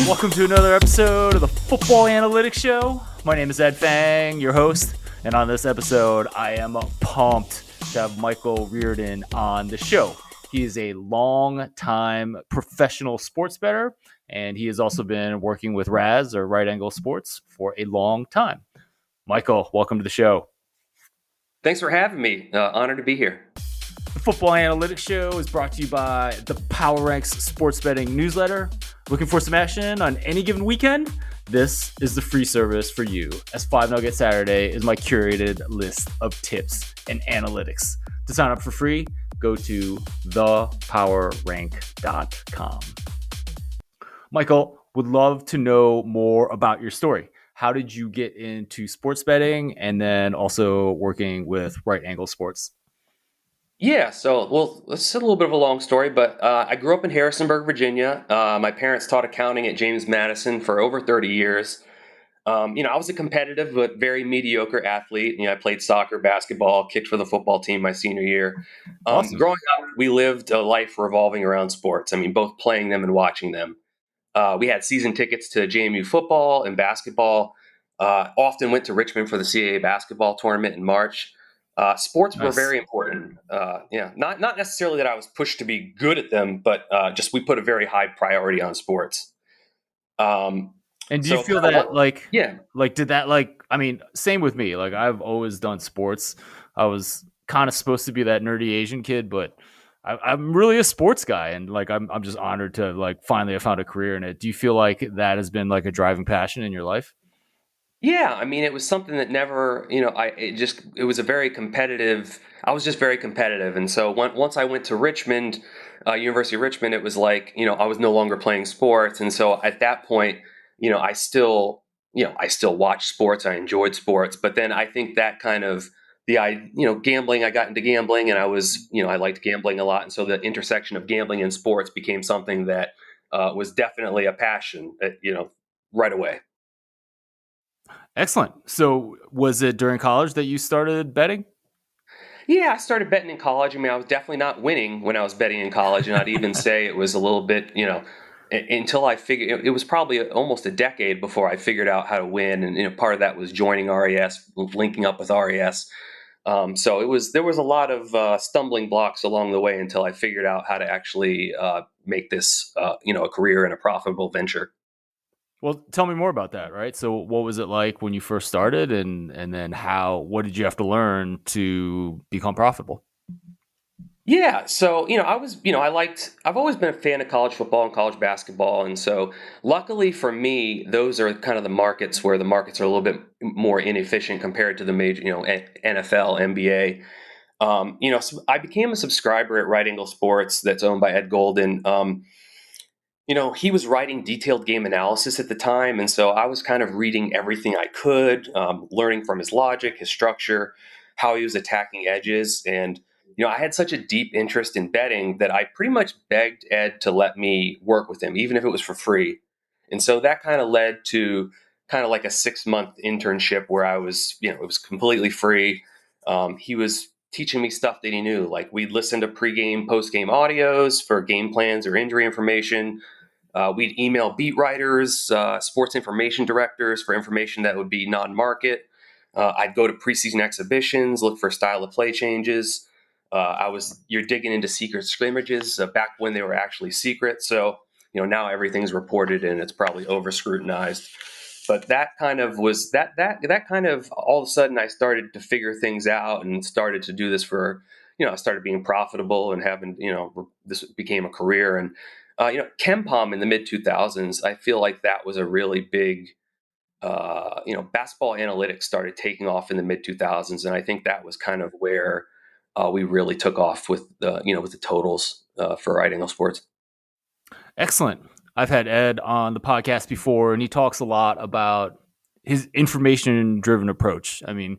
Welcome to another episode of the Football Analytics Show. My name is Ed Fang, your host, and on this episode, I am pumped to have Michael Riordan on the show. He is a long-time professional sports bettor, and he has also been working with Raz, or Right Angle Sports, for a long time. Michael, welcome to the show. Thanks for having me. Honored to be here. The Football Analytics Show is brought to you by the Power Ranks Sports Betting Newsletter. Looking for some action on any given weekend? This is the free service for you, as 5 Nugget Saturday is my curated list of tips and analytics. To sign up for free, go to thepowerrank.com. Michael, would love to know more about your story. How did you get into sports betting and then also working with Right Angle Sports? Yeah, it's a little bit of a long story, but I grew up in Harrisonburg, Virginia. My parents taught accounting at James Madison for over 30 years. I was a competitive but very mediocre athlete. I played soccer, basketball, kicked for the football team my senior year. Awesome. Growing up, we lived a life revolving around sports. Both playing them and watching them. We had season tickets to JMU football and basketball. Often went to Richmond for the CAA basketball tournament in March. Sports were Nice. very important. Not necessarily that I was pushed to be good at them, but just we put a very high priority on sports. And do you feel that same with me. Like, I've always done sports. I was kind of supposed to be that nerdy Asian kid, but I'm really a sports guy, and I'm just honored to finally have found a career in it. Do you feel like that has been like a driving passion in your life? Yeah, it was something that never, it was a very competitive. I was just very competitive, and so once I went to Richmond, University of Richmond, it was like, I was no longer playing sports, and so at that point, I still, I still watched sports. I enjoyed sports, but then I think that kind of gambling. I got into gambling, and I liked gambling a lot, and so the intersection of gambling and sports became something that was definitely a passion, right away. Excellent. So was it during college that you started betting? Yeah, I started betting in college. I was definitely not winning when I was betting in college, and I'd even say it was a little bit, until I figured it was probably almost a decade before I figured out how to win. And part of that was joining RES, linking up with RES. So there was a lot of stumbling blocks along the way until I figured out how to actually make this, a career and a profitable venture. Well, tell me more about that, right? So what was it like when you first started, and then what did you have to learn to become profitable? Yeah, so I've always been a fan of college football and college basketball, and so luckily for me, those are kind of the markets where the markets are a little bit more inefficient compared to the major, NFL, NBA. So I became a subscriber at Right Angle Sports that's owned by Ed Golden. He was writing detailed game analysis at the time, and so I was kind of reading everything I could, learning from his logic, his structure, how he was attacking edges. And I had such a deep interest in betting that I pretty much begged Ed to let me work with him, even if it was for free. And so that kind of led to kind of like a 6-month internship where I was, it was completely free. He was teaching me stuff that he knew, like we'd listen to pregame, postgame audios for game plans or injury information. We'd email beat writers, sports information directors for information that would be non-market. I'd go to preseason exhibitions, look for style of play changes. You're digging into secret scrimmages back when they were actually secret. So, now everything's reported and it's probably over scrutinized. But that kind of was that kind of all of a sudden I started to figure things out and started to do this for, I started being profitable and having, this became a career. And Kempom in the mid 2000s, I feel like that was a really big, basketball analytics started taking off in the mid 2000s, and I think that was kind of where we really took off with with the totals for Right Angle Sports. Excellent. I've had Ed on the podcast before, and he talks a lot about his information-driven approach. And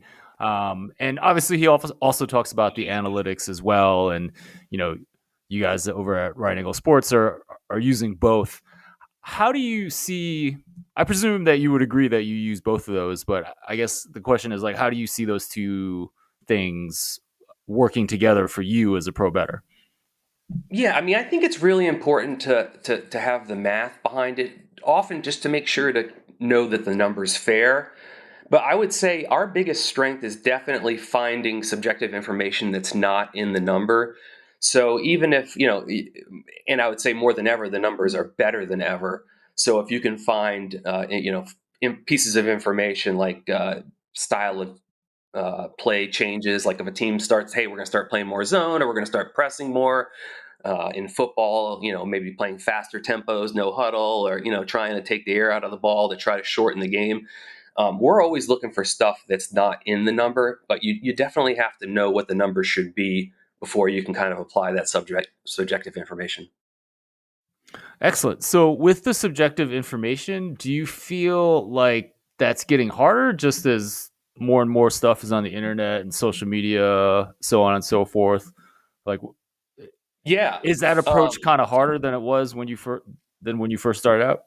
obviously he also talks about the analytics as well. And you guys over at Right Angle Sports are using both. How do you see? I presume that you would agree that you use both of those, but I guess the question is how do you see those two things working together for you as a pro bettor? Yeah, I mean, I think it's really important to have the math behind it, often just to make sure to know that the number's fair. But I would say our biggest strength is definitely finding subjective information that's not in the number. So even if, and I would say more than ever, the numbers are better than ever. So if you can find, pieces of information like style of play changes, like if a team starts, hey, we're going to start playing more zone or we're going to start pressing more, in football, maybe playing faster tempos, no huddle, or trying to take the air out of the ball to try to shorten the game. We're always looking for stuff that's not in the number, but you definitely have to know what the number should be before you can kind of apply that subjective information. Excellent. So, with the subjective information, do you feel like that's getting harder just as more and more stuff is on the internet and social media, so on and so forth? Like, Yeah. is that Um, approach kind of harder than it was when you first started out?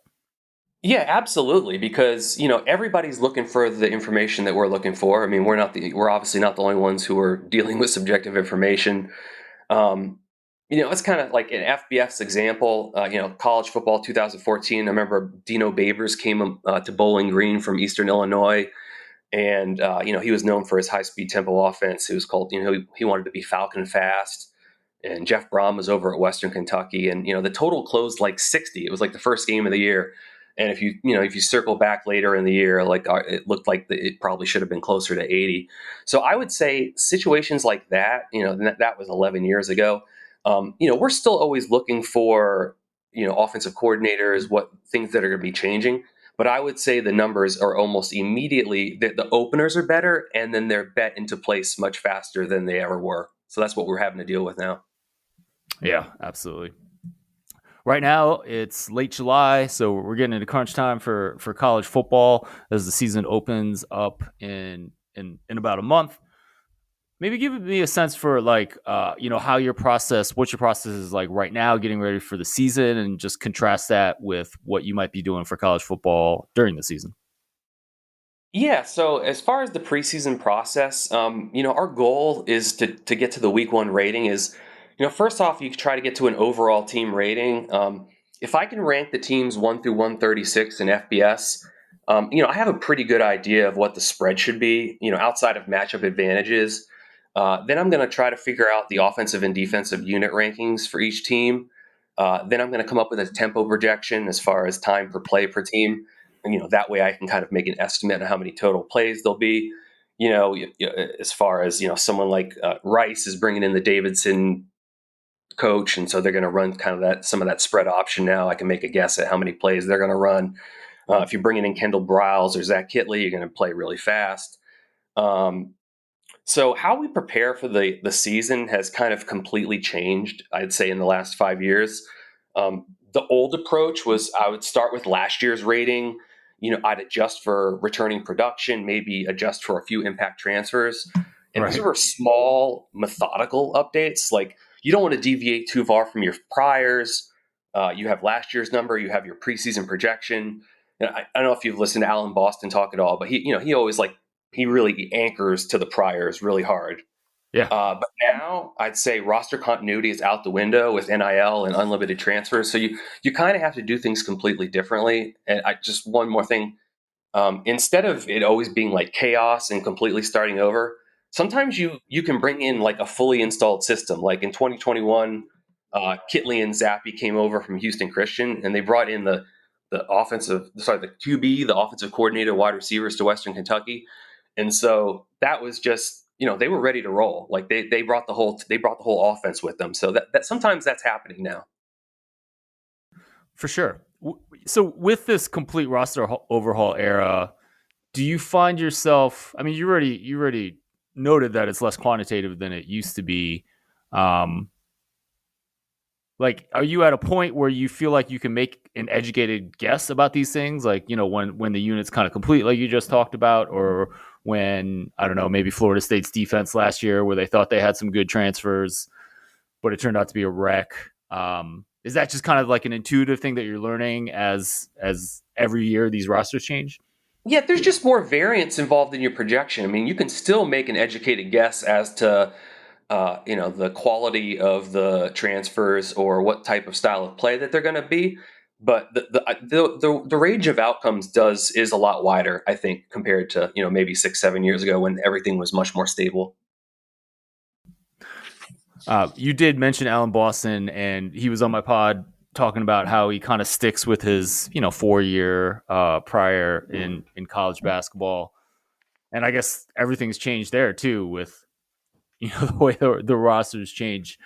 yeah, absolutely. Because everybody's looking for the information that we're looking for. I mean, we're obviously not the only ones who are dealing with subjective information. Um, it's kind of like an FBF's example. College football 2014. I remember Dino Babers came to Bowling Green from Eastern Illinois, and he was known for his high-speed tempo offense. He was called, he wanted to be Falcon fast. And Jeff Brom was over at Western Kentucky, and the total closed like 60. It was like the first game of the year. And if you circle back later in the year, like it looked like it probably should have been closer to 80. So I would say situations like that, that was 11 years ago. We're still always looking for offensive coordinators, what things that are going to be changing. But I would say the numbers are almost immediately the openers are better, and then they're bet into place much faster than they ever were. So that's what we're having to deal with now. Yeah, absolutely. Right now, it's late July, so we're getting into crunch time for college football as the season opens up in about a month. Maybe give me a sense for like how what your process is like right now, getting ready for the season, and just contrast that with what you might be doing for college football during the season. Yeah, so as far as the preseason process, our goal is to get to the week one rating is, first off, you try to get to an overall team rating. If I can rank the teams 1 through 136 in FBS, I have a pretty good idea of what the spread should be, outside of matchup advantages. Then I'm going to try to figure out the offensive and defensive unit rankings for each team. Then I'm going to come up with a tempo projection as far as time per play per team. And, that way I can kind of make an estimate of how many total plays there'll be. As far as someone like Rice is bringing in the Davidson coach, and so they're going to run kind of some of that spread option now. I can make a guess at how many plays they're going to run. If you're bringing in Kendall Briles or Zach Kitley, you're going to play really fast. Um, so how we prepare for the season has kind of completely changed, I'd say, in the last 5 years. The old approach was I would start with last year's rating. I'd adjust for returning production, maybe adjust for a few impact transfers. And these Right. were small, methodical updates. Like you don't want to deviate too far from your priors. You have last year's number, you have your preseason projection. And I don't know if you've listened to Alan Boston talk at all, but he always like he really anchors to the priors really hard. Yeah. But now I'd say roster continuity is out the window with NIL and unlimited transfers. So you kind of have to do things completely differently. And I just one more thing. Instead of it always being like chaos and completely starting over, sometimes you can bring in like a fully installed system. Like in 2021, Kitley and Zappi came over from Houston Christian, and they brought in the QB, the offensive coordinator, wide receivers to Western Kentucky, and so that was just they were ready to roll. Like they brought the whole offense with them. So that sometimes that's happening now. For sure. So with this complete roster overhaul era, do you find yourself? I mean, you already noted that it's less quantitative than it used to be. Um, like, are you at a point where you feel like you can make an educated guess about these things? Like, when the unit's kind of complete, like you just talked about, or when I don't know, maybe Florida State's defense last year, where they thought they had some good transfers, but it turned out to be a wreck. Is that just kind of like an intuitive thing that you're learning as every year these rosters change? Yeah, there's just more variance involved in your projection. I mean, you can still make an educated guess as to the quality of the transfers or what type of style of play that they're going to be. But the range of outcomes is a lot wider, I think, compared to maybe 6-7 years ago when everything was much more stable. You did mention Alan Boston, and he was on my pod talking about how he kind of sticks with his 4-year prior in college basketball, and I guess everything's changed there too with the way the rosters change.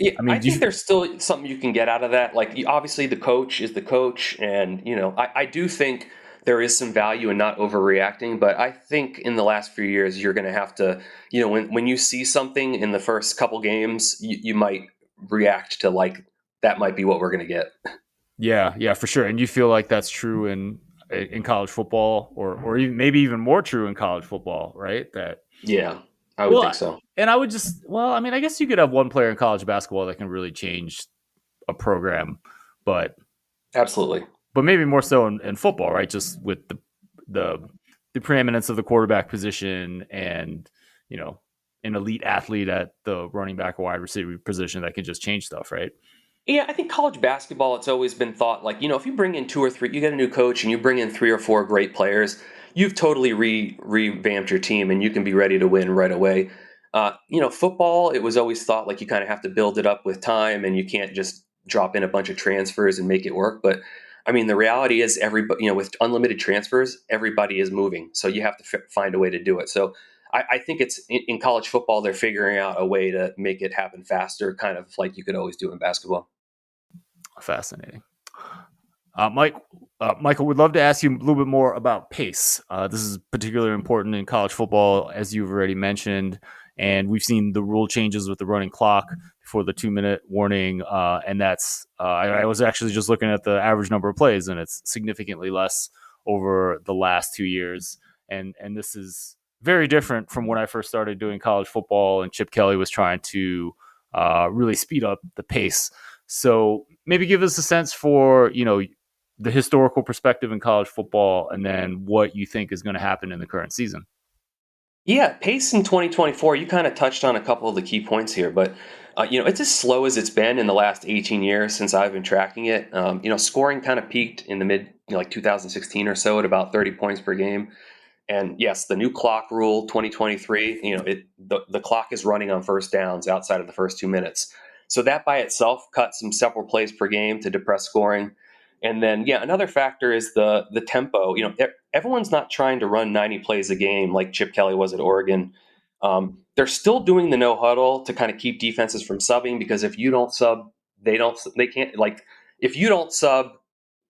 Yeah, I mean, I think there's still something you can get out of that. Like, obviously, the coach is the coach, and I do think there is some value in not overreacting. But I think in the last few years, you're going to have to, when you see something in the first couple games, you might react to like that might be what we're going to get. yeah, for sure. And you feel like that's true in college football, or even, maybe even more true in college football, right? That Yeah, I would think well, so. and I would just I mean, I guess you could have one player in college basketball that can really change a program, but Absolutely. maybe more so in football, right? Just with the the preeminence of the quarterback position, and you know an elite athlete at the running back or wide receiver position that can just change stuff, right? Yeah, I think college basketball, it's always been thought like, if you bring in two or three, you get a new coach and you bring in three or four great players, you've totally revamped your team and you can be ready to win right away. Football, it was always thought like you kind of have to build it up with time and you can't just drop in a bunch of transfers and make it work. But I mean, the reality is everybody, with unlimited transfers, everybody is moving. So you have to find a way to do it. So I think it's in college football, they're figuring out a way to make it happen faster, kind of like you could always do in basketball. Fascinating. Mike, Michael, would love to ask you a little bit more about pace. This is particularly important in college football, as you've already mentioned, and we've seen the rule changes with the running clock before the 2-minute warning, and that's I was actually just looking at the average number of plays, and it's significantly less over the last 2 years, and this is very different from when I first started doing college football, and Chip Kelly was trying to really speed up the pace. So maybe give us a sense for the historical perspective in college football, and then what you think is going to happen in the current season. Yeah, pace in 2024, you kind of touched on a couple of the key points here, but it's as slow as it's been in the last 18 years since I've been tracking it. Scoring kind of peaked in the mid, like 2016 or so at about 30 points per game. And yes, the new clock rule 2023, the clock is running on first downs outside of the first 2 minutes. So that by itself cuts some several plays per game to depress scoring. And then another factor is the tempo. Everyone's not trying to run 90 plays a game like Chip Kelly was at Oregon. They're still doing the no huddle to kind of keep defenses from subbing, because if you don't sub, they can't, like, if you don't sub,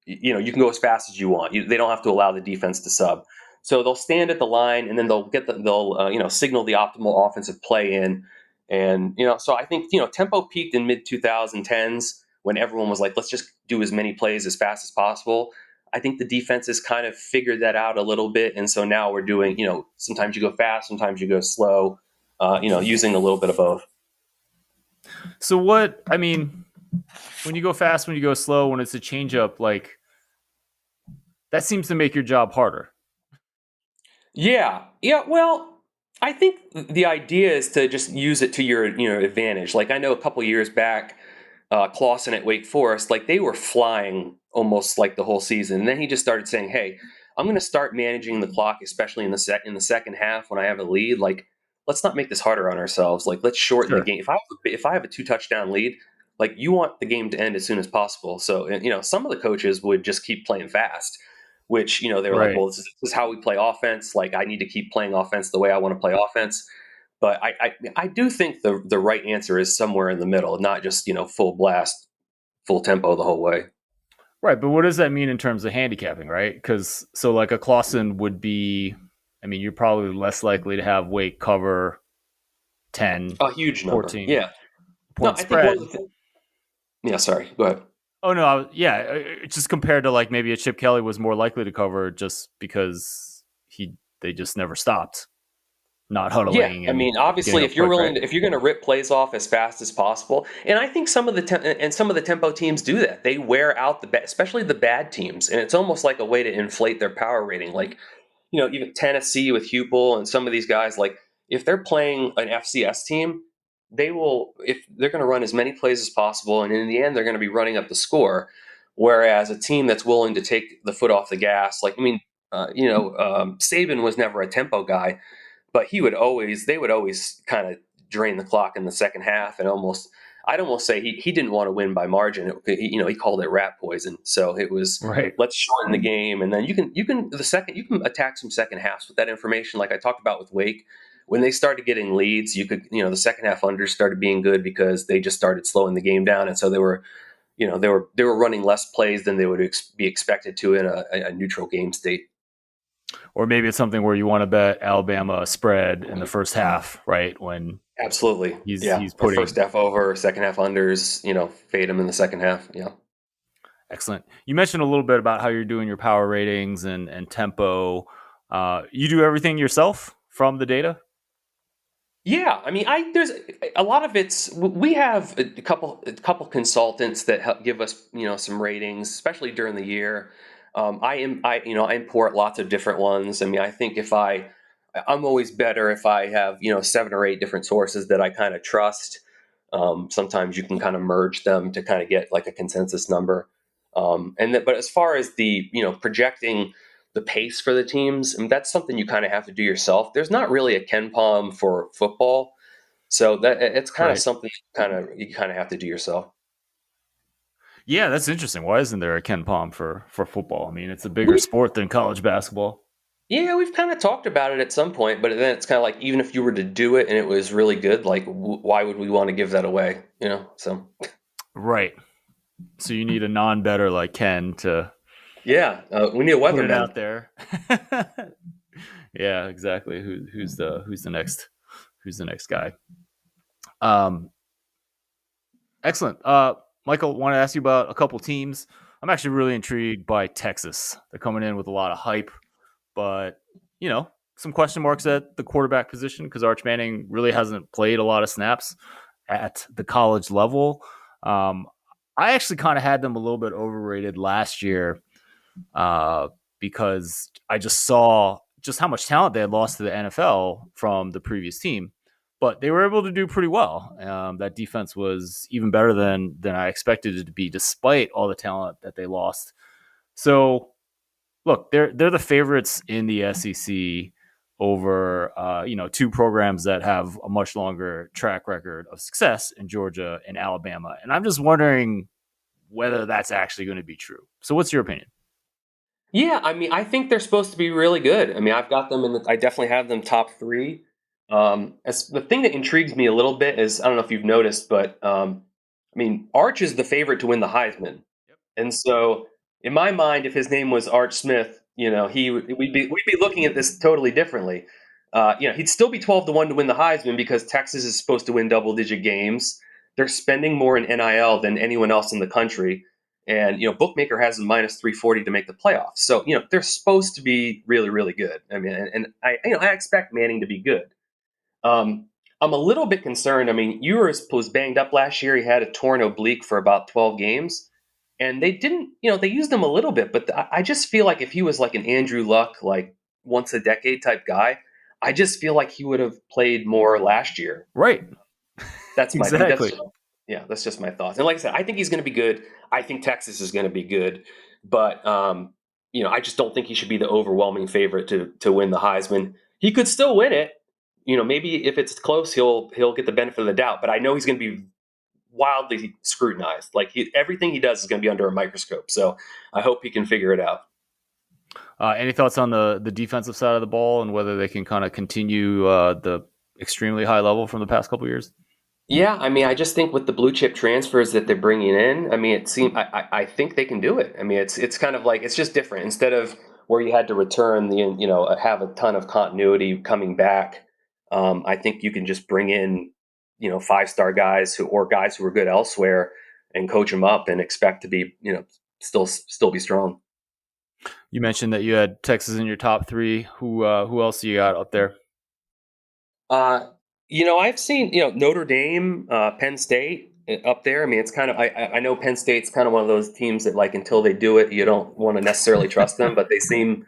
you can go as fast as you want. They don't have to allow the defense to sub. So they'll stand at the line, and then they'll signal the optimal offensive play in. And so I think tempo peaked in mid 2010s when everyone was like, let's just do as many plays as fast as possible. I think the defense has kind of figured that out a little bit, and so now we're doing sometimes you go fast, sometimes you go slow, using a little bit of both. So what I mean, when you go fast, when you go slow, when it's a changeup, like that seems to make your job harder. Yeah, yeah. Well, I think the idea is to just use it to your advantage. Like, I know a couple years back, Clausen at Wake Forest, like they were flying almost like the whole season, and then he just started saying, "Hey, I'm going to start managing the clock, especially in the second half when I have a lead. Like, let's not make this harder on ourselves. Like, let's shorten the Sure. game. If I have a 2 touchdown lead, like, you want the game to end as soon as possible. So, and, some of the coaches would just keep playing fast, which they were like, Right. well, this is how we play offense. Like, I need to keep playing offense the way I want to play offense. But I do think the right answer is somewhere in the middle, not just full blast, full tempo the whole way. Right, but what does that mean in terms of handicapping, right? Because so like a Clausen would be, I mean, you're probably less likely to have Wake cover 10, A huge number, 14 yeah. No, point I think one of spread. the yeah. Sorry, go ahead. Oh no, yeah, it's just compared to like maybe a Chip Kelly was more likely to cover just because they just never stopped not Yeah, huddling I and mean, getting obviously, up if you're quick, willing right? to, if you're going to rip plays off as fast as possible, and I think some of the tempo teams do that. They wear out especially the bad teams, and it's almost like a way to inflate their power rating. Like, even Tennessee with Hupel and some of these guys, like, if they're playing an FCS team, they will, if they're going to run as many plays as possible, and in the end, they're going to be running up the score. Whereas a team that's willing to take the foot off the gas, like, I mean, Saban was never a tempo guy, but they would always kind of drain the clock in the second half, and I'd almost say he didn't want to win by margin. He called it rat poison. So it was, Right. let's shorten the game, and then you can attack some second halves with that information, like I talked about with Wake. When they started getting leads, the second half unders started being good because they just started slowing the game down, and so they were running less plays than they would be expected to in a neutral game state. Or maybe it's something where you want to bet Alabama spread in the first half, right? When Absolutely. Yeah. he's Or first putting half over, second half unders, fade them in the second half. Yeah. excellent. You mentioned a little bit about how you're doing your power ratings and tempo. You do everything yourself from the data? Yeah, I mean, I there's a lot of we have a couple consultants that help give us some ratings, especially during the year. I import lots of different ones. I mean, I think I'm always better if I have 7 or 8 different sources that I kind of trust. Sometimes you can kind of merge them to kind of get like a consensus number. But as far as the projecting the pace for the teams, I mean, that's something you kind of have to do yourself. There's not really a Ken Palm for football, so that it's kind of Right. something you kind of have to do yourself. Yeah, that's interesting. Why isn't there a Ken Palm for football? I mean, it's a bigger We sport than college basketball. Yeah, we've kind of talked about it at some point, but then it's kind of like, even if you were to do it and it was really good, like why would we want to give that away? So Right. So you need a non-better like Ken to yeah, we need a put it weatherman. out there. Yeah, exactly. Who's the next guy? Um, Excellent. Michael, want to ask you about a couple teams. I'm actually really intrigued by Texas. They're coming in with a lot of hype, but some question marks at the quarterback position because Arch Manning really hasn't played a lot of snaps at the college level. Um, I actually kind of had them a little bit overrated last year uh, because I just saw just how much talent they had lost to the NFL from the previous team. But they were able to do pretty well. That defense was even better than I expected it to be, despite all the talent that they lost. So, look, they're the favorites in the SEC over two programs that have a much longer track record of success in Georgia and Alabama. And I'm just wondering whether that's actually going to be true. So, what's your opinion? Yeah, I mean, I think they're supposed to be really good. I mean, I've got them I definitely have them top three. As the thing that intrigues me a little bit is, I don't know if you've noticed, but I mean, Arch is the favorite to win the Heisman. And so, in my mind, if his name was Arch Smith, we'd be looking at this totally differently. He'd still be 12-1 to win the Heisman because Texas is supposed to win double-digit games. They're spending more in NIL than anyone else in the country, and bookmaker has them minus 340 to make the playoffs. So they're supposed to be really, really good. I mean, and I expect Manning to be good. Um, I'm a little bit concerned. I mean, Ewers was banged up last year. He had a torn oblique for about 12 games. And they didn't, they used him a little bit, but I just feel like if he was like an Andrew Luck, like once a decade type guy, I just feel like he would have played more last year. Right. That's my, that's Exactly. just, yeah, that's just my thoughts. And like I said, I think he's going to be good. I think Texas is going to be good, but I just don't think he should be the overwhelming favorite to win the Heisman. He could still win it. Maybe if it's close, he'll get the benefit of the doubt. But I know he's going to be wildly scrutinized. Like everything he does is going to be under a microscope. So I hope he can figure it out. Any thoughts on the defensive side of the ball and whether they can kind of continue the extremely high level from the past couple of years? Yeah, I mean, I just think with the blue chip transfers that they're bringing in, I mean, I think they can do it. I mean, it's kind of like, it's just different. Instead of where you had to return have a ton of continuity coming back. I think you can just bring in 5-star guys or guys who are good elsewhere and coach them up and expect to be still be strong. You mentioned that you had Texas in your top three. Who else you got up there? I've seen Notre Dame, Penn State up there. I mean, it's kind of I know Penn State's kind of one of those teams that, like, until they do it, you don't want to necessarily trust them, but they seem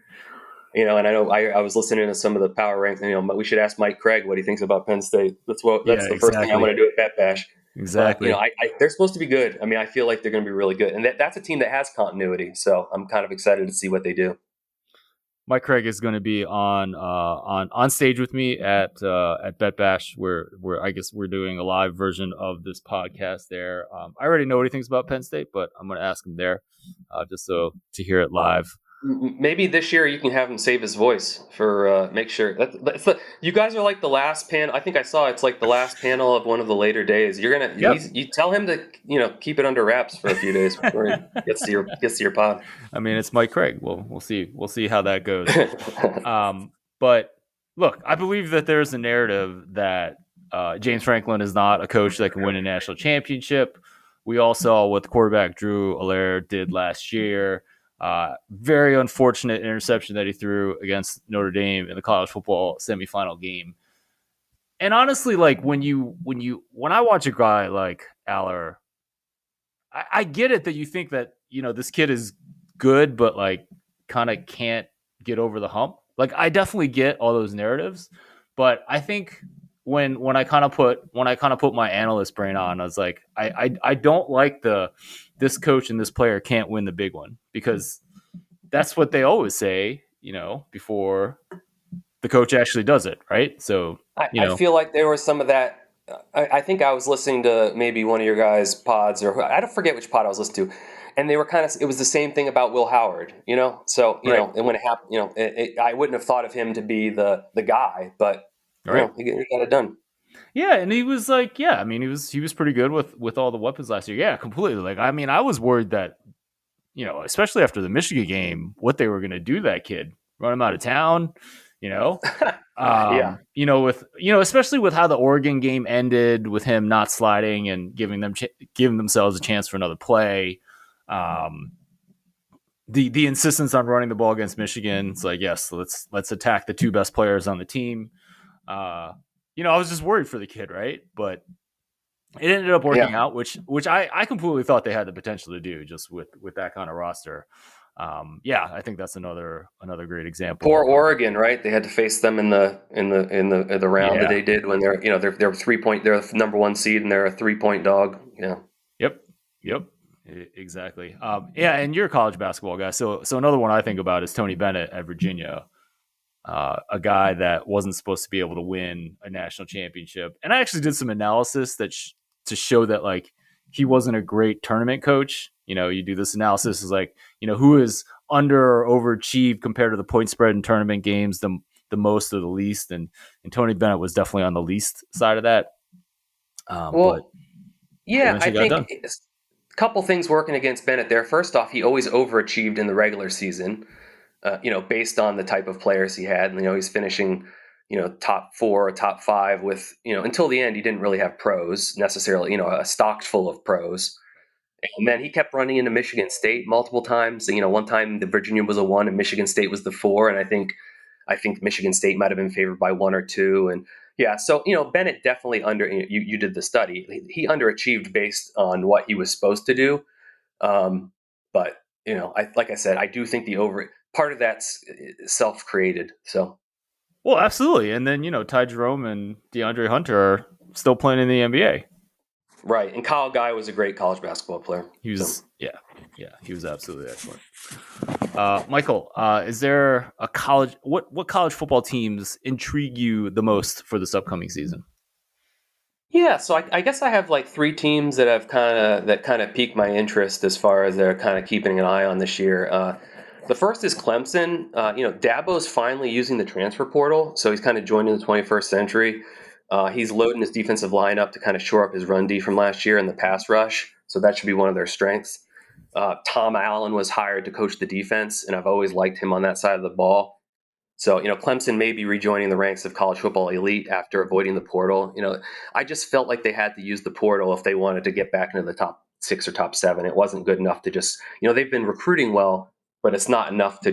And I know I was listening to some of the power ranks. We should ask Mike Craig what he thinks about Penn State. Yeah, That's the first thing I want exactly. to do at Bet Bash. But Exactly. they're supposed to be good. I mean, I feel like they're going to be really good, and that's a team that has continuity. So I'm kind of excited to see what they do. Mike Craig is going to be on stage with me at Bet Bash, where I guess we're doing a live version of this podcast there. I already know what he thinks about Penn State, but I'm going to ask him there, just so to hear it live. Maybe this year you can have him save his voice for make sure you guys are like the last panel. I think I saw it's like the last panel of one of the later days. Yep. You tell him to keep it under wraps for a few days before he gets to your pod. I mean, it's Mike Craig. We'll see how that goes. But look, I believe that there's a narrative that James Franklin is not a coach that can win a national championship. We all saw what the quarterback Drew Allaire did last year. Very unfortunate interception that he threw against Notre Dame in the college football semifinal game. And honestly, like when I watch a guy like Aller, I get it that you think that this kid is good, but like kind of can't get over the hump. Like I definitely get all those narratives, but I think when I kind of put my analyst brain on, I was like, I don't like this coach and this player can't win the big one, because that's what they always say, before the coach actually does it, right? So I feel like there was some of that. I think I was listening to maybe one of your guys' pods, or I don't forget which pod I was listening to, and they were it was the same thing about Will Howard, So right, and when it happened, I wouldn't have thought of him to be the guy, but right. he got it done. Yeah, and he was like, yeah, I mean, he was pretty good with all the weapons last year. Yeah, completely. Like, I mean, I was worried that especially after the Michigan game, what they were going to do to that kid, run him out of town, you know. Yeah. With especially with how the Oregon game ended, with him not sliding and giving themselves a chance for another play. Um, the insistence on running the ball against Michigan, it's like, yes, let's attack the two best players on the team. Uh, I was just worried for the kid, right? But it ended up Yeah. working out, which I completely thought they had the potential to do, just with that kind of roster. Yeah, I think that's another great Poor example. Oregon, right? They had to face them in the round that Yeah. they did when they're 3 point, they're the number one seed and they're a 3 point dog. Yeah. Yep. Yep. Exactly. Yeah, and you're a college basketball guy, so another one I think about is Tony Bennett at Virginia, a guy that wasn't supposed to be able to win a national championship. And I actually did some analysis to show that like he wasn't a great tournament coach. You do this analysis is like, who is under or overachieved compared to the point spread in tournament games, the most or the least, and Tony Bennett was definitely on the least side of that. But Well, yeah, I eventually got think done. a couple things working against Bennett there. First off, he always overachieved in the regular season, based on the type of players he had. He's finishing, top four or top five with, until the end, he didn't really have pros necessarily, a stock full of pros. And then he kept running into Michigan State multiple times. One time the Virginia was a 1 and Michigan State was the 4. And I think Michigan State might have been favored by 1 or 2. And yeah, so Bennett definitely you did the study. He underachieved based on what he was supposed to do. But like I said, I do think the over part of that's self created. So Well, absolutely. And then Ty Jerome and DeAndre Hunter are still playing in the NBA. right, and Kyle Guy was a great college basketball player. He So. was, yeah, he was absolutely excellent. Michael, is there a what college football teams intrigue you the most for this upcoming season? Yeah, so I guess I have like three teams that have kind of piqued my interest as far as they're kind of keeping an eye on this year. The first is Clemson. Dabo's finally using the transfer portal, so he's kind of joining the 21st century. He's loading his defensive line up to kind of shore up his run D from last year in the pass rush, so that should be one of their strengths. Tom Allen was hired to coach the defense, and I've always liked him on that side of the ball. So, Clemson may be rejoining the ranks of college football elite after avoiding the portal. I just felt like they had to use the portal if they wanted to get back into the top 6 or top 7. It wasn't good enough to just, they've been recruiting well, but it's not enough to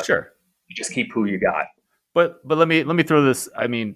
Sure, just keep who you got. but let me throw this. I mean,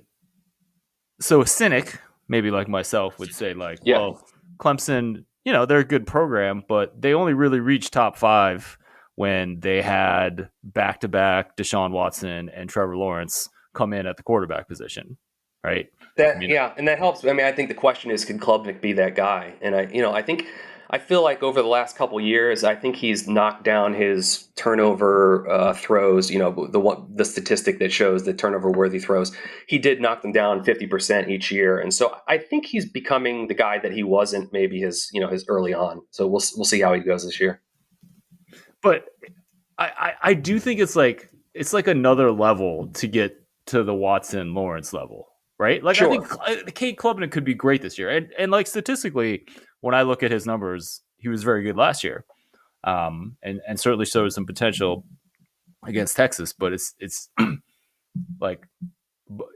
so a cynic, maybe like myself, would say like, Yeah. well, Clemson, they're a good program, but they only really reached top 5 when they had back-to-back Deshaun Watson and Trevor Lawrence come in at the quarterback position, right? I That mean, yeah, and that helps. I mean, I think the question is, could Klubnik be that guy? And I feel like over the last couple years, I think he's knocked down his turnover throws. The statistic that shows the turnover worthy throws, he did knock them down 50% each year, and so I think he's becoming the guy that he wasn't maybe his early on. So we'll see how he goes this year. but I do think it's like another level to get to the Watson Lawrence level, right? Like I think Sure. Kate Klubnik could be great this year, and like statistically, when I look at his numbers, he was very good last year, and certainly showed some potential against Texas. But it's like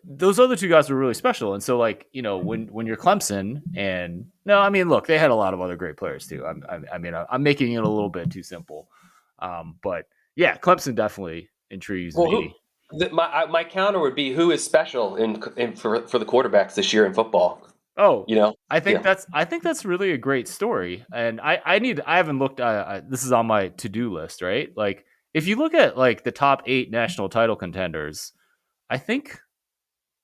those other two guys were really special, and so like when you're Clemson, and no, I mean look, they had a lot of other great players too. I'm making it a little bit too simple, but yeah, Clemson definitely intrigues Well, me. my counter would be, who is special for the quarterbacks this year in football? Oh, You know, yeah. I think that's really a great story, and I haven't looked. This is on my to do list, right? Like if you look at like the top 8 national title contenders, I think.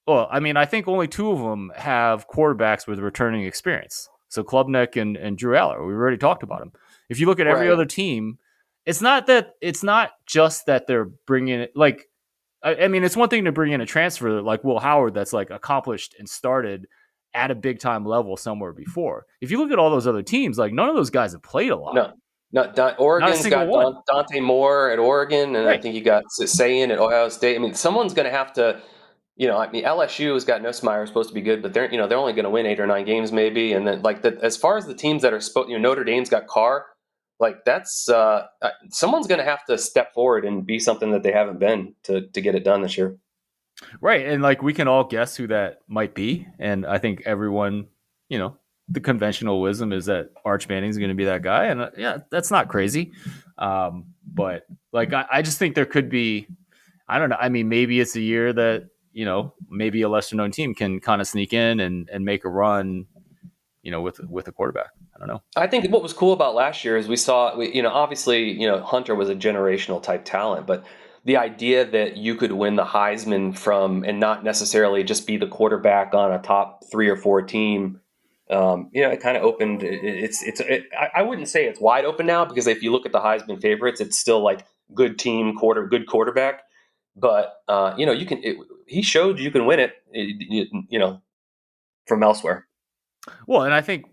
Well, I mean, I think only 2 of them have quarterbacks with returning experience. So Klubnik and Drew Aller. We already talked about him. If you look at every Right. other team, it's not just that they're bringing it like I mean, it's one thing to bring in a transfer like Will Howard that's like accomplished and started at a big time level somewhere before. If you look at all those other teams, like none of those guys have played a lot. No, not Not a Oregon's single got one. Dante Moore at Oregon, and I Right. think you got Sayin at Ohio State. I mean, someone's going to have to. I mean, LSU has got Nussmeier, supposed to be good, but they're only going to win 8 or 9 games maybe. And then as far as the teams that are supposed, Notre Dame's got Carr, like that's someone's going to have to step forward and be something that they haven't been to get it done this year. Right. And like we can all guess who that might be. And I think everyone, the conventional wisdom is that Arch Manning's going to be that guy. And yeah, that's not crazy. But like, I just think there could be, I don't know. I mean, maybe it's a year that, maybe a lesser known team can kind of sneak in and make a run, with a quarterback. I don't know. I think what was cool about last year is obviously, Hunter was a generational type talent, but the idea that you could win the Heisman from and not necessarily just be the quarterback on a top 3 or 4 team, it kind of opened. I wouldn't say it's wide open now, because if you look at the Heisman favorites, it's still like good team, good quarterback. But you can. He showed you can win it, from elsewhere. Well, and I think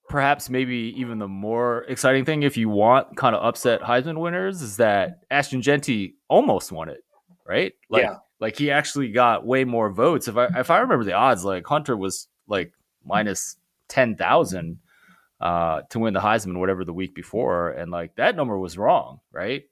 perhaps maybe even the more exciting thing, if you want kind of upset Heisman winners, is that Ashton Genty almost won it, right? Yeah. Like he actually got way more votes. If I remember the odds, like Hunter was like minus 10,000 to win the Heisman, whatever the week before, and like that number was wrong, right?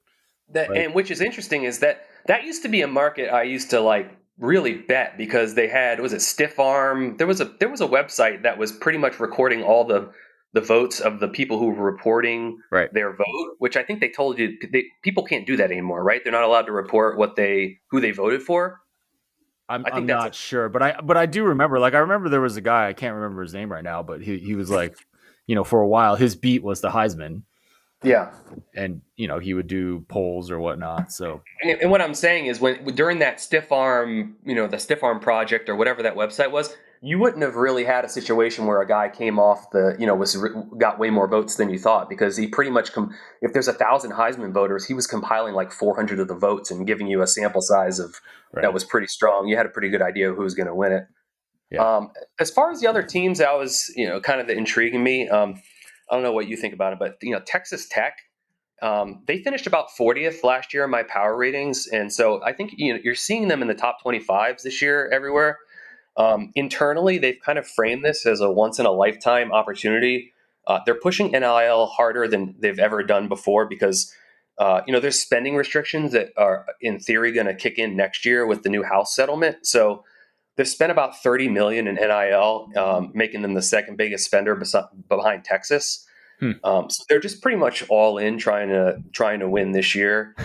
That, Like and which is interesting, is that used to be a market I used to like really bet, because they had, was it Stiff Arm? There was a website that was pretty much recording all the votes of the people who were reporting right. their vote, which I think they told you people can't do that anymore, right? They're not allowed to report who they voted for. I I'm think that's not a sure, but I do remember. Like I remember there was a guy, I can't remember his name right now, but he was like, for a while his beat was the Heisman, yeah. and he would do polls or whatnot. So And what I'm saying is, when during that Stiff Arm, the Stiff Arm project or whatever that website was, you wouldn't have really had a situation where a guy came off got way more votes than you thought, because he pretty much if there's 1,000 Heisman voters, he was compiling like 400 of the votes and giving you a sample size of that right, was pretty strong. You had a pretty good idea of who was going to win it. yeah. As far as the other teams, that was kind of intriguing me. I don't know what you think about it, but Texas Tech. They finished about 40th last year in my power ratings, and so I think you're seeing them in the top 25s this year everywhere. Internally, they've kind of framed this as a once in a lifetime opportunity. They're pushing NIL harder than they've ever done before, because there's spending restrictions that are in theory going to kick in next year with the new House settlement. So they've spent about 30 million in NIL, making them the second biggest spender behind Texas. Hmm. So they're just pretty much all in, trying to win this year.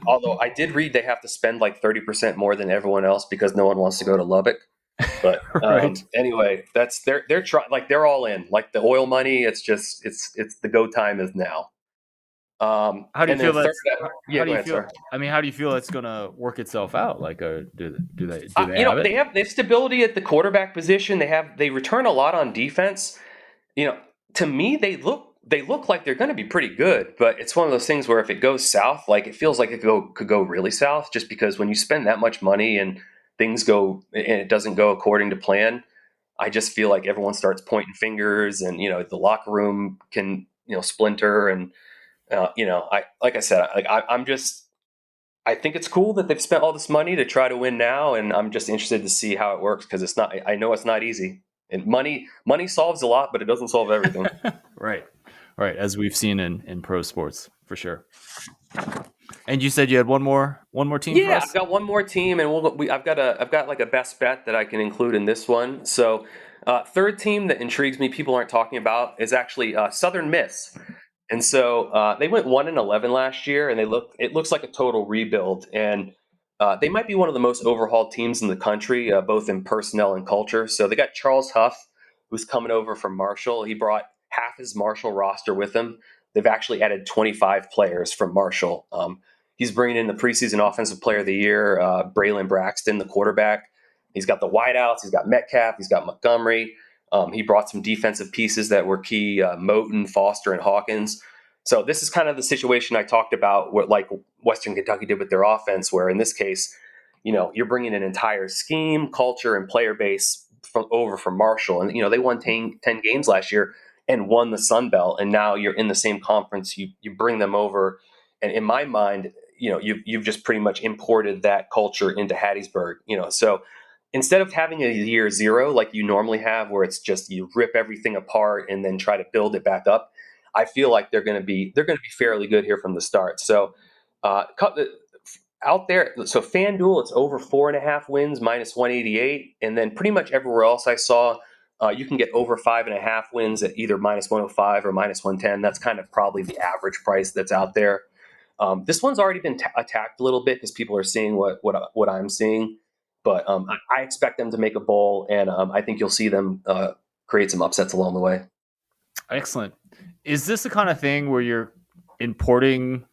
Although I did read they have to spend like 30% more than everyone else, because no one wants to go to Lubbock. But Right. anyway, that's they're trying, like they're all in, like the oil money. It's just it's the go time is now. How do you And then feel third, that's yeah, how do go you ahead, feel? sir. I mean, how do you feel it's going to work itself out? Like, do they have it? They have stability at the quarterback position. They return a lot on defense. You know, to me, they look like they're going to be pretty good. But it's one of those things where if it goes south, like it feels like it could go really south, just because when you spend that much money and things go and it doesn't go according to plan, I just feel like everyone starts pointing fingers, and the locker room can splinter. And I like I said, I'm just I think it's cool that they've spent all this money to try to win now, and I'm just interested to see how it works because it's not. I know it's not easy, and money solves a lot, but it doesn't solve everything. Right. Right. As we've seen in pro sports for sure. And you said you had one more team for Yeah, I've us? got one more team, and I've got like a best bet that I can include in this one. So, third team that intrigues me, people aren't talking about, is actually Southern Miss. And so they went 1-11 last year, and it looks like a total rebuild. And they might be one of the most overhauled teams in the country, both in personnel and culture. So they got Charles Huff, who's coming over from Marshall. He brought half his Marshall roster with him. They've actually added 25 players from Marshall. He's bringing in the preseason offensive player of the year, Braylon Braxton, the quarterback. He's got the wideouts. He's got Metcalf. He's got Montgomery. He brought some defensive pieces that were key, Moton, Foster, and Hawkins. So this is kind of the situation I talked about, what like Western Kentucky did with their offense, where in this case, you're bringing an entire scheme, culture, and player base from Marshall. And, they won 10 games last year and won the Sun Belt. And now you're in the same conference. You bring them over. And in my mind, you've just pretty much imported that culture into Hattiesburg. So instead of having a year zero like you normally have, where it's just you rip everything apart and then try to build it back up, I feel like they're going to be fairly good here from the start. So, out there, so FanDuel, it's over 4.5 wins, -188, and then pretty much everywhere else I saw, you can get over 5.5 wins at either -105 or -110. That's kind of probably the average price that's out there. This one's already been attacked a little bit because people are seeing what I'm seeing, but I expect them to make a bowl, and I think you'll see them create some upsets along the way. Excellent. Is this the kind of thing where you're importing?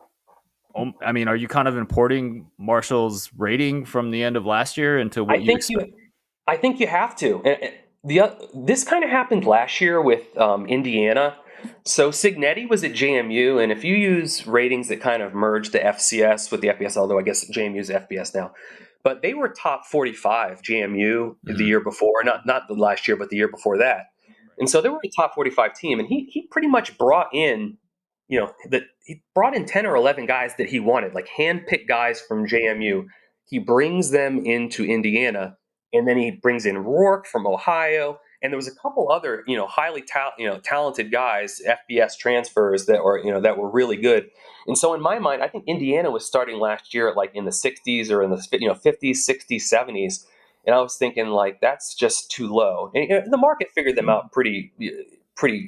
I mean, are you kind of importing Marshall's rating from the end of last year into I what you think expect? you, I think you have to. This kind of happened last year with Indiana. So Signetti was at JMU, and if you use ratings that kind of merge the FCS with the FBS, although I guess JMU is FBS now, but they were top 45 JMU the Mhm. year before, not the last year, but the year before that. And so they were a top 45 team, and he pretty much brought in, that he brought in 10 or 11 guys that he wanted, like hand-picked guys from JMU. He brings them into Indiana, and then he brings in Rourke from Ohio, and there was a couple other highly talented guys, FBS transfers that were really good. And so in my mind, I think Indiana was starting last year at like in the 60s or in the 50s, 60s, 70s, and I was thinking like that's just too low. And the market figured them out pretty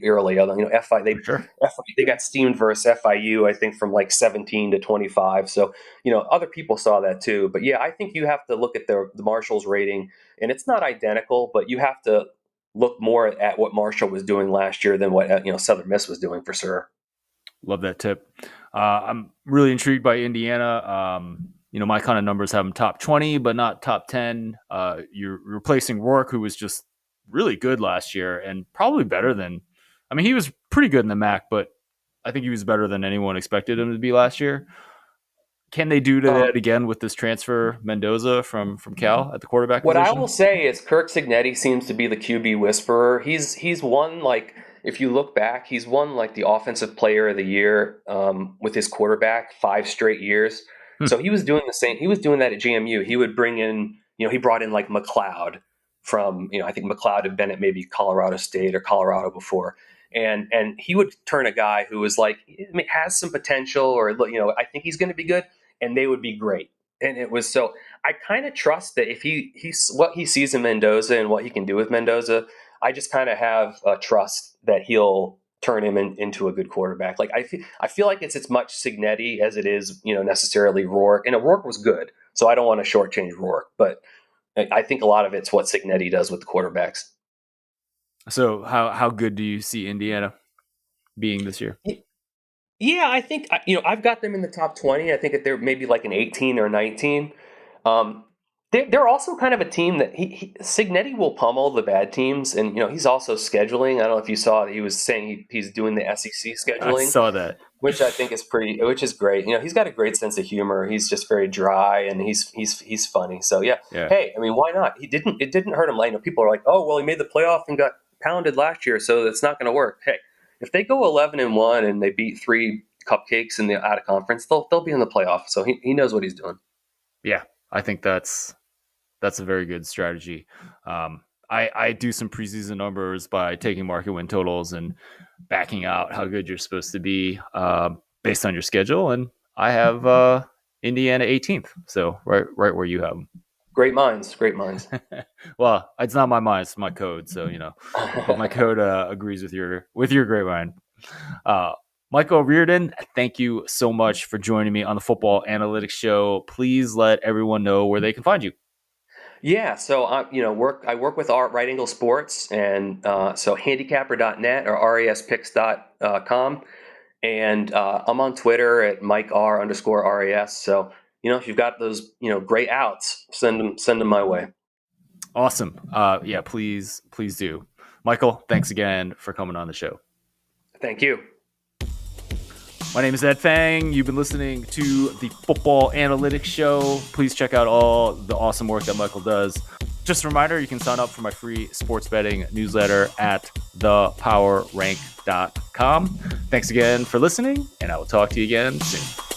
early. Although FI For sure. they got steamed versus FIU, I think from like 17 to 25. So other people saw that too. But yeah, I think you have to look at the Marshall's rating, and it's not identical, but you have to look more at what Marshall was doing last year than what Southern Miss was doing for sure. Love that tip. I'm really intrigued by Indiana. My kind of numbers have them top 20, but not top 10. You're replacing Rourke, who was just really good last year and probably better than. I mean, he was pretty good in the MAC, but I think he was better than anyone expected him to be last year. Can they do that Um, again with this transfer Mendoza from Cal at the quarterback What I will position? say is Kirk Signetti seems to be the QB whisperer. He's won, like, if you look back, he's won like the offensive player of the year with his quarterback 5 straight years. Hmm. So he was doing the same. He was doing that at JMU. He would bring in, he brought in like McLeod from, I think McLeod had been at maybe Colorado State or Colorado before. And he would turn a guy who was like has some potential, or I think he's going to be good, and they would be great. And it was so I kind of trust that if he's what he sees in Mendoza and what he can do with Mendoza, I just kind of have a trust that he'll turn him into a good quarterback. Like I feel like it's as much Signetti as it is necessarily Rourke. And Rourke was good, so I don't want to shortchange Rourke, but I think a lot of it's what Signetti does with the quarterbacks. So how good do you see Indiana being this year? Yeah, I think I've got them in the top 20. I think that they're maybe like an 18 or 19. Um, they're also kind of a team that Signetti will pummel the bad teams, and he's also scheduling. I don't know if you saw that he was saying he's doing the SEC I scheduling, saw that. which I think is which is great. He's got a great sense of humor. He's just very dry, and he's funny. So yeah, Yeah. hey, I mean, why not? It didn't hurt him. Like, people are like, oh well, he made the playoff and got pounded last year, so it's not going to work. Hey, if they go 11-1 and they beat 3 cupcakes in the out of conference, they'll be in the playoff. So he knows what he's doing. Yeah, I think that's a very good strategy. I do some preseason numbers by taking market win totals and backing out how good you're supposed to be based on your schedule, and I have Indiana 18th, so right where you have them. Great minds, great minds. Well, it's not my mind; it's my code. So but my code agrees with your great mind. Michael Riordan, thank you so much for joining me on the Football Analytics Show. Please let everyone know where they can find you. Yeah, so I work with Art Right Angle Sports, and so handicapper.net or raspicks.com, and I'm on Twitter at MikeR_RAS. So if you've got those great outs, send them my way. Awesome. Yeah, please do. Michael, thanks again for coming on the show. Thank you. My name is Ed Fang. You've been listening to the Football Analytics Show. Please check out all the awesome work that Michael does. Just a reminder, you can sign up for my free sports betting newsletter at thepowerrank.com. Thanks again for listening, and I will talk to you again soon.